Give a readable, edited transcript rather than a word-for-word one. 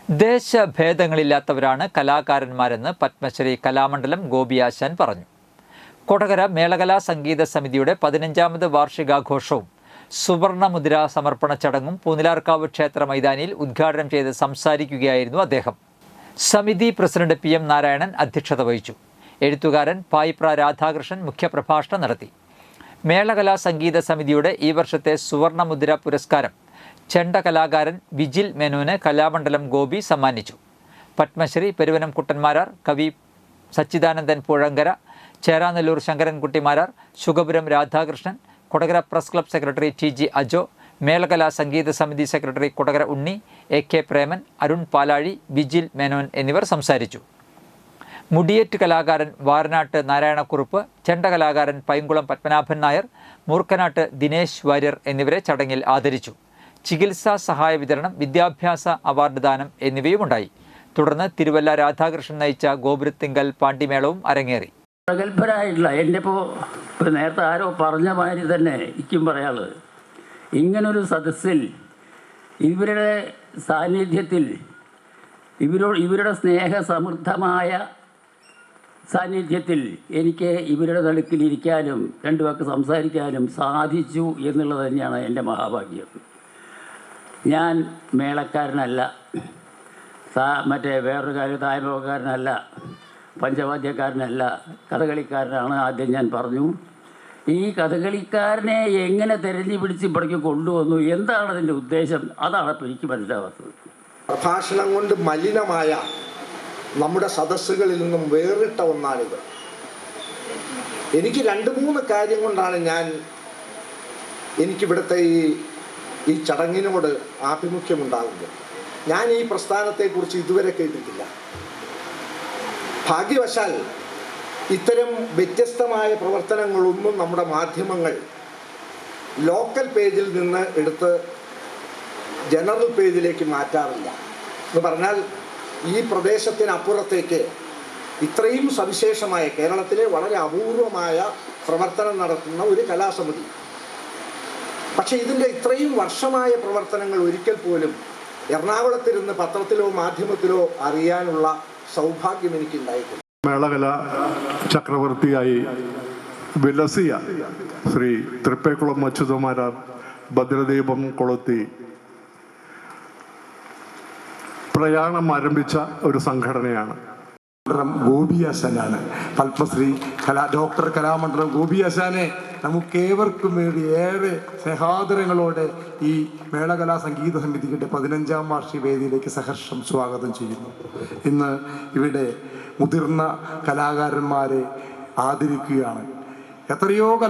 ദേശഭേദങ്ങളില്ലാത്തവരാണ് കലാകാരന്മാരെന്ന് പത്മശ്രീ കലാമണ്ഡലം ഗോപിയാശാൻ പറഞ്ഞു. കൊടകര മേളകലാ സംഗീത സമിതിയുടെ 15ാമത് വാർഷികാഘോഷവും സുവർണമുദ്ര സമർപ്പണ ചടങ്ങും പൂനിലാർക്കാവ് ക്ഷേത്ര മൈതാനിയിൽ ഉദ്ഘാടനം ചെയ്ത് സംസാരിക്കുകയായിരുന്നു അദ്ദേഹം. സമിതി പ്രസിഡന്റ് PM നാരായണൻ അധ്യക്ഷത വഹിച്ചു. എഴുത്തുകാരൻ പായിപ്ര രാധാകൃഷ്ണൻ മുഖ്യപ്രഭാഷണം നടത്തി. മേളകലാ സംഗീത സമിതിയുടെ ഈ വർഷത്തെ സുവർണമുദ്ര പുരസ്കാരം ചെണ്ട കലാകാരൻ വിജിൽ മേനോന് കലാമണ്ഡലം ഗോപി സമ്മാനിച്ചു. പത്മശ്രീ പെരുവനം കുട്ടന്മാരാർ, കവി Sachidanandan Puzhankara, Cheranellur Sankarankutty Marar, Sukapuram Radhakrishnan, Kodakara press club secretary TG Ajo, Melakala Sangeetha Samithi secretary Kodakara Unni, AK Preman, Arun Palazhi, Vijil Menon എന്നിവർ സംസാരിച്ചു. മുടിയേറ്റ് കലാകാരൻ വാരനാട്ട് നാരായണക്കുറുപ്പ്, ചെണ്ട കലാകാരൻ പൈങ്കുളം പത്മനാഭൻ നായർ, മൂർക്കനാട്ട് ദിനേശ് വാര്യർ എന്നിവരെ ചടങ്ങിൽ ആദരിച്ചു. ചികിത്സാ സഹായ വിതരണം, വിദ്യാഭ്യാസ അവാർഡ് ദാനം എന്നിവയുമുണ്ടായി. തുടർന്ന് തിരുവല്ല രാധാകൃഷ്ണൻ നയിച്ച ഗോപുരത്തിങ്കൽ പാണ്ടിമേളവും അരങ്ങേറി. പ്രഗത്ഭരായിട്ടുള്ള എൻ്റെ ഇപ്പോൾ നേരത്തെ ആരോ പറഞ്ഞ മാതിരി തന്നെ എനിക്കും പറയാനുള്ളത്, ഇങ്ങനൊരു സദസ്സിൽ ഇവരുടെ സാന്നിധ്യത്തിൽ ഇവരുടെ സ്നേഹസമൃദ്ധമായ സാന്നിധ്യത്തിൽ എനിക്ക് ഇവരുടെ നടുക്കിലിരിക്കാനും രണ്ടു വാക്ക് സംസാരിക്കാനും സാധിച്ചു എന്നുള്ളത് തന്നെയാണ് എൻ്റെ മഹാഭാഗ്യം. ഞാൻ മേളക്കാരനല്ല, വേറൊരു കാര്യം തായ്മക്കാരനല്ല, പഞ്ചവാദ്യക്കാരനല്ല, കഥകളിക്കാരനാണ്. ആദ്യം ഞാൻ പറഞ്ഞു, ഈ കഥകളിക്കാരനെ എങ്ങനെ തിരഞ്ഞു പിടിച്ച് ഇവിടേക്ക് കൊണ്ടുവന്നു, എന്താണ് അതിൻ്റെ ഉദ്ദേശം, അതാണ് ഇപ്പോൾ എനിക്ക് മനസ്സിലാവാത്തത്. പ്രഭാഷണം കൊണ്ട് മലിനമായ നമ്മുടെ സദസ്സുകളിൽ നിന്നും വേറിട്ട ഒന്നാണിത്. എനിക്ക് 2-3 കാര്യം കൊണ്ടാണ് എനിക്കിവിടുത്തെ ഈ ചടങ്ങിനോട് ആഭിമുഖ്യമുണ്ടാകുന്നത്. ഞാൻ ഈ പ്രസ്ഥാനത്തെക്കുറിച്ച് ഇതുവരെ കേട്ടിട്ടില്ല. ഭാഗ്യവശാൽ ഇത്തരം വ്യത്യസ്തമായ പ്രവർത്തനങ്ങളൊന്നും നമ്മുടെ മാധ്യമങ്ങൾ ലോക്കൽ പേജിൽ നിന്ന് എടുത്ത് ജനറൽ പേജിലേക്ക് മാറ്റാറില്ല. എന്ന് പറഞ്ഞാൽ ഈ പ്രദേശത്തിനപ്പുറത്തേക്ക് ഇത്രയും സവിശേഷമായ, കേരളത്തിലെ വളരെ അപൂർവമായ പ്രവർത്തനം നടത്തുന്ന ഒരു കലാസമിതി, പക്ഷേ ഇതിൻ്റെ ഇത്രയും വർഷമായ പ്രവർത്തനങ്ങൾ ഒരിക്കൽ പോലും എറണാകുളത്തിരുന്ന് പത്രത്തിലോ മാധ്യമത്തിലോ അറിയാനുള്ള സൗഭാഗ്യം എനിക്കുണ്ടായിട്ടില്ല. മേളകല ചക്രവർത്തിയായി വിലസിയ ശ്രീ തൃപ്പേക്കുളം അച്യുതമാരാർ ഭദ്രദീപം കൊളുത്തി പ്രയാണം ആരംഭിച്ച ഒരു സംഘടനയാണ് ഗോപിയാശാനാണ്. പത്മശ്രീ ഡോക്ടർ കലാമണ്ഡലം ഗോപിയാശാനെ നമുക്കേവർക്കും വേണ്ടി ഏറെ സ്നേഹാദരങ്ങളോടെ ഈ മേളകലാ സംഗീത സമിതിയുടെ 15ാം വാർഷിക വേദിയിലേക്ക് സഹർഷം സ്വാഗതം ചെയ്യുന്നു. ഇന്ന് ഇവിടെ മുതിർന്ന കലാകാരന്മാരെ ആദരിക്കുകയാണ്. എത്രയോ